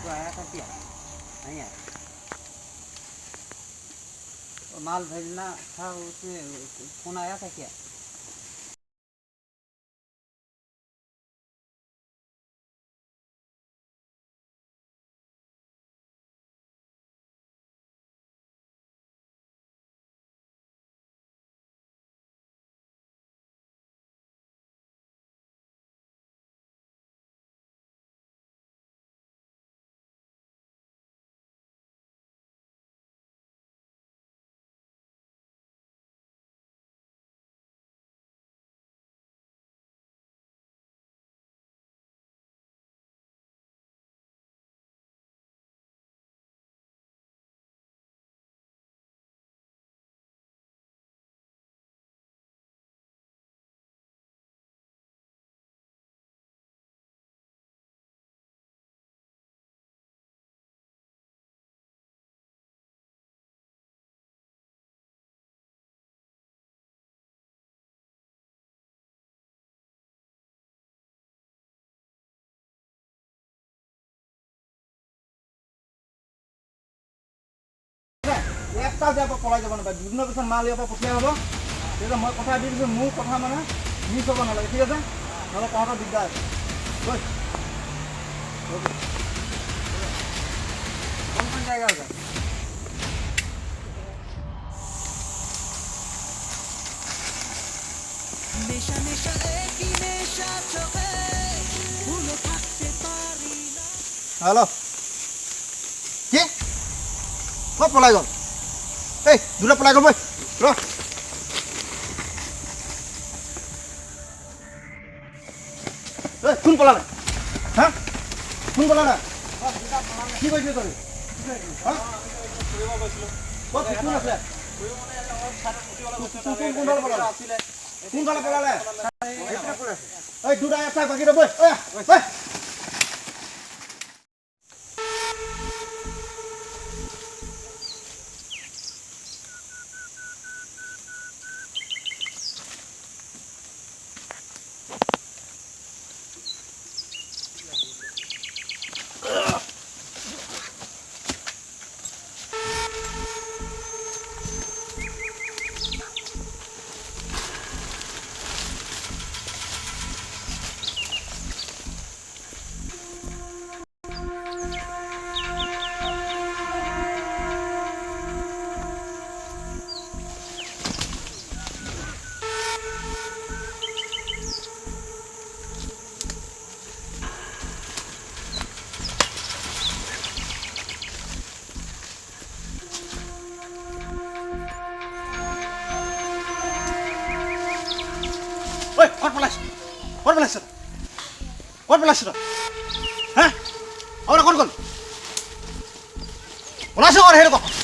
तो आया था क्या नहीं आया माल भेजना था उसमें फोन आया था क्या একটা যে পলাই যাব নাপায় দুদিনৰ পিছত মাল ইয়াৰ পৰা পঠিয়া হ'ব তেতিয়া মই কথা দি দিছোঁ মোৰ কথা মানে মিছ হ'ব নালাগে ঠিক আছে নহ'লে তহঁতৰ দিগদাৰ कौन जाएगा उधर নেশা নেশা একই নেশা চোখে ভুলে থাকতে পারি না হ্যালো কি ক'ত পলাই গ'ল এই দুটা পলাই গ'ল বৈ ৰ এই কোন পলালে হা কোন পলালে কি কৈছে তই ক'ত কোন আছে কোনফালে পলালে কোনফালে পলালে এই দুটা এটা বাকী ৰ'ব ঐ ঐ ক'ত পলাইছ ক'ত পলাইছ তই হা আৰু ক'ত গ'ল ওলাইছ ক'ত সেইটো ক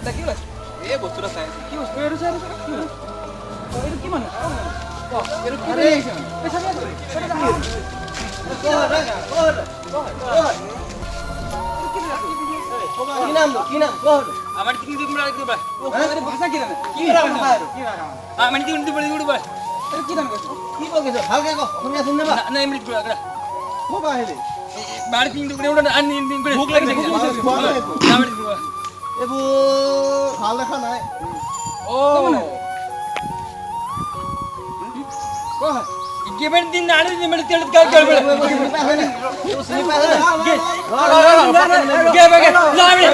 এটা কি ওলাইছে এই বস্তুটা চাই আছে কি বস্তু এইটো চাই আছে এইটো কি মানে এইটো কি লৈ আহিছে পইচা দিয়া কি নাম কর আমার তিন দিন মেলা দিবা আরে ভাষা কি জানে কি ভাষা আমি তিন দিন মেলা দিবা আরে কি জানে কি বলছিস ভালকে কো তুমি শুননে বা না এমনি দিবা আগড়া ও বা হেলে বাড়ি তিন দিন করে আন দিন করে ভুক লাগছে আমার দিবা এবু ভাল দেখা নাই ও কো গেবেন দিন না আনি মেলা তেল গাল গাল বলে শুনি পালে গে লাবে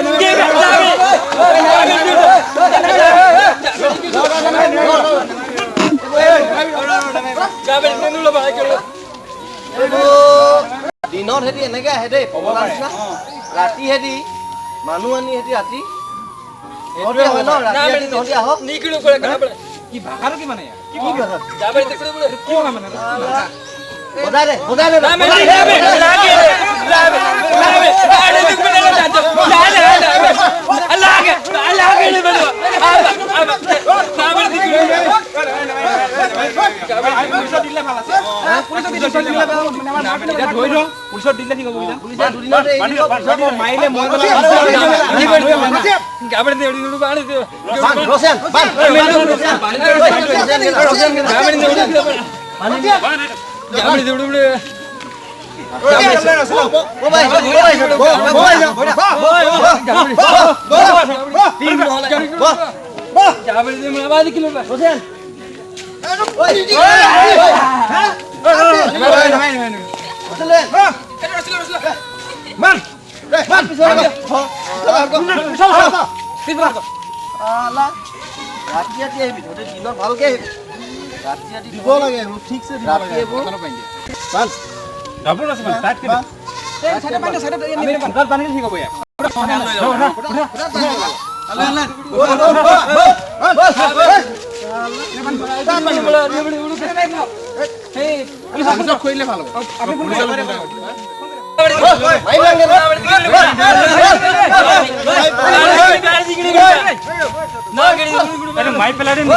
যাবে নেনুলা ভাই কেলো এবু দিনত হেদি এনেকে হেদে পবলা নিচিনা ৰাতি হেদি মানুহ আনি হেদি ৰাতি এইটোৱে হয় ন ৰাতি হেদি তহঁতি আহক নিকিলো কৰে কাটা বলে কি ভাষাটো কি মানে ইয়াৰ? কি কথা যাবে দেখলে বলে কি হয় মানে বজাই দে না মেলা যাবে লাগে লাবে আরে দুখ মেলা জানতো লাগে রে বলো সামনে দিকে পুলিচত দিলে ভাল আছে পুলিচত দিলে ভাল এতিয়া ধৰি লওঁ পুলিচত দিলে ঠিক হ'ব এতিয়া পুলিচে দুদিনতে এৰি দিব পিছত মাৰিলে মই গাবড়ে দে উড়ি বাড়ি দে বান রোশন বান গাবড়ে দে উড়ি গাবড়ে দে উড়ি ও ভাই গাবড়ে দে মেলা বাদি কিলো রোশন মান ৰাতি ৰাতি আহিবি তহঁতে দিনত ভালকে আহিবি ৰাতি ৰাতি দিব লাগে ঠিকছে দিব লাগে বান ডাবল আছে মানে সাইড কেনে সাইডে পানি সাইডে আমি ফুটাত পানী ঠিক হ'ব ইয়াৰ খুঁজিলে ভাল হ'ব মাৰি পেলাই দিম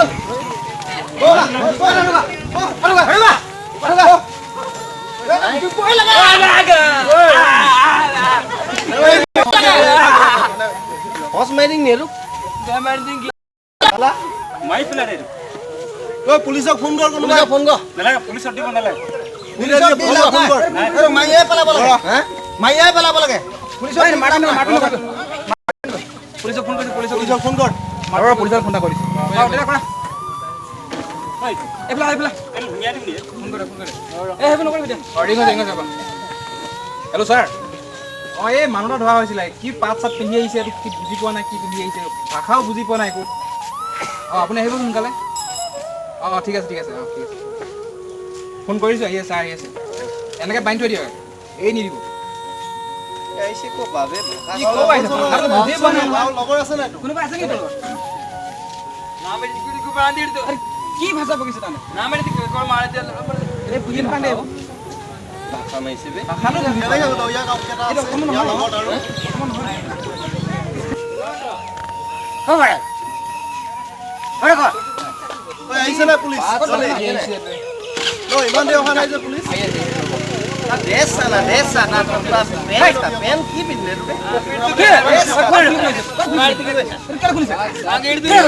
হস মাইৰিং নেৰু মাৰি পেলাই দিম ঐ পুলিচক ফোন কৰ কোনোবা ফোন কৰ নালাগে পুলিচত দিব নালাগে পুলিচক ফোন কৰ আৰু মাইয়ে পেলাব লাগে হা মাইয়ে পেলাব লাগে পুলিচক পুলিচক ফোন কৰিছে পুলিচক ফোন কৰ মাৰৰ পুলিচক ফোন কৰিছে এইফালে ফোন কৰে হেল্ল' ছাৰ অঁ এই মানুহ এটা ধৰা হৈছিলে কি পাত চাত পিন্ধি আহিছে এইটো কি বুজি পোৱা নাই কি পিন্ধি আহিছে ভাষাও বুজি পোৱা নাই একো অঁ আপুনি আহিব সোনকালে অঁ ঠিক আছে অঁ ঠিক আছে ফোন কৰিছোঁ আহি আছে ছাৰ আহি আছে এনেকৈ বান্ধি থৈ দিয়ক এই নিদিব আহিছে কো বাবে কি ক'ব আহিছে ভাষাটো বুজি পোৱা নাই লগৰ আছে নাই কোনোবা আছে নেকি তোৰ নামে দিকে কো বান্ধি দিও আৰে কি ভাষা বকিছে তানে নামে দিকে কো মাৰি দে এই বুজি নাপায় দেই ভাষা মাৰিছে বে ভাষাটো বুজি পোৱা নাই। এইটো অকণমান নহয় লগত আৰু অকণমান নহয় হবে আৰে কো ঐ আহিছে না পুলিচ ইমান দেৰি অহা নাই যে পুলিচ ড্ৰেছ চানা পেন কি পিন্ধিলে বে মাৰি দিকে কেন খুলিছে আগে এড়ি দিও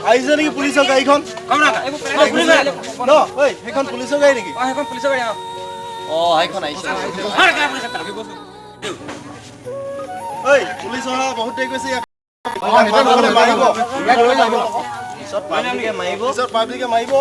আহিছে নেকি পুলিচৰ গাড়ীখন ন ঐ সেইখন পুলিচৰ গাড়ী নেকি পুলিচৰ গাড়ী অ সেইখন আহিছে ঐ পুলিচ অহা বহুত দেৰি গৈছে ইয়াত মাৰিব পিছত পাব্লিকে মাৰিব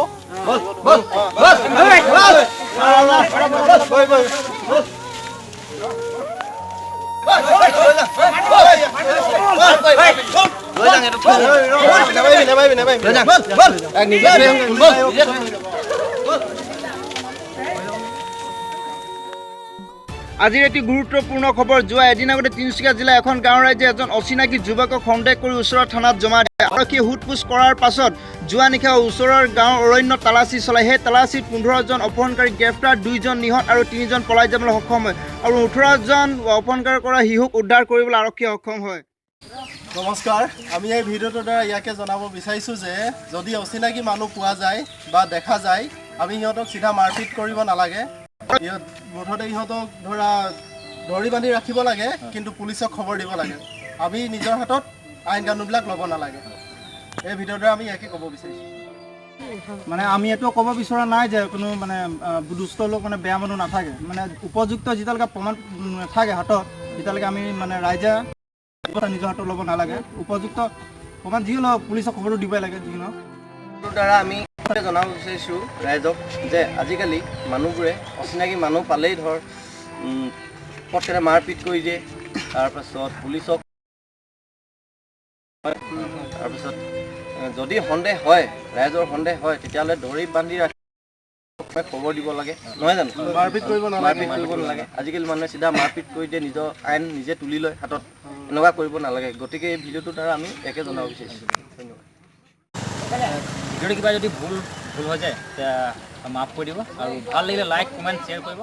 আজিৰ এটি গুৰুত্বপূৰ্ণ খবৰ। যোৱা এদিন আগতে তিনিচুকীয়া জিলা এখন গাঁৱৰ ৰাইজে এজন অচিনাকি যুৱকক সন্দেহ কৰি ওচৰৰ থানাত জমা দিয়ে। আৰক্ষীয়ে সোধ-পোছ কৰাৰ পাছত যোৱা নিশা ওচৰৰ গাঁৱৰ অৰণ্যত তালাচী চলায়। সেই তালাচীত 15জন অপহৰণকাৰী গ্ৰেপ্তাৰ, 2জন নিহত আৰু 3জন পলাই যাবলৈ সক্ষম হয় আৰু 18জন অপহৰণ কৰা শিশুক উদ্ধাৰ কৰিবলৈ আৰক্ষীয়ে সক্ষম হয়। নমস্কাৰ, আমি এই ভিডিঅ'টোৰ দ্বাৰা ইয়াকে জনাব বিচাৰিছোঁ যে যদি অচিনাকি মানুহ পোৱা যায় বা দেখা যায়, আমি সিহঁতক চিধা মাৰপিট কৰিব নালাগে। মুঠতে সিহঁতক ধৰি বান্ধি ৰাখিব লাগে, কিন্তু পুলিচক খবৰ দিব লাগে। আমি নিজৰ হাতত আইন কানুনবিলাক ল'ব নালাগে। এই ভিডিঅ'ৰ দ্বাৰা আমি ইয়াকে ক'ব বিচাৰিছোঁ। মানে আমি এইটো ক'ব বিচৰা নাই যে কোনো মানে দুষ্ট লোক মানে বেয়া মানুহ নাথাকে। মানে উপযুক্ত যেতিয়ালৈকে প্ৰমাণ নাথাকে হাতত, তেতিয়ালৈকে আমি মানে ৰাইজে নিজৰ হাতত ল'ব নালাগে। উপযুক্ত প্ৰমাণ যি হ'লেও পুলিচক খবৰটো দিবই লাগে। যি নহওক দ্বাৰা আমি জনাব বিচাৰিছোঁ ৰাইজক যে আজিকালি মানুহবোৰে অচিনাকি মানুহ পালেই পটকেনে মাৰপিট কৰি দিয়ে। তাৰপাছত পুলিচক, তাৰপিছত যদি সন্দেহ হয়, ৰাইজৰ সন্দেহ হয়, তেতিয়াহ'লে ধৰি বান্ধি ৰাখি খবৰ দিব লাগে, নহয় জানো? মাৰপিট কৰিব নালাগে। আজিকালি মানুহে চিধা মাৰপিট কৰি দিয়ে, নিজৰ আইন নিজে তুলি লয় হাতত। এনেকুৱা কৰিব নালাগে। গতিকে এই ভিডিঅ'টোৰ দ্বাৰা আমি একে জনাব বিচাৰিছোঁ। ধন্যবাদ। ভিডিঅ'টো কিবা যদি ভুল হৈ যায় তেতিয়া মাফ কৰি দিব আৰু ভাল লাগিলে লাইক, কমেণ্ট, শ্বেয়াৰ কৰিব।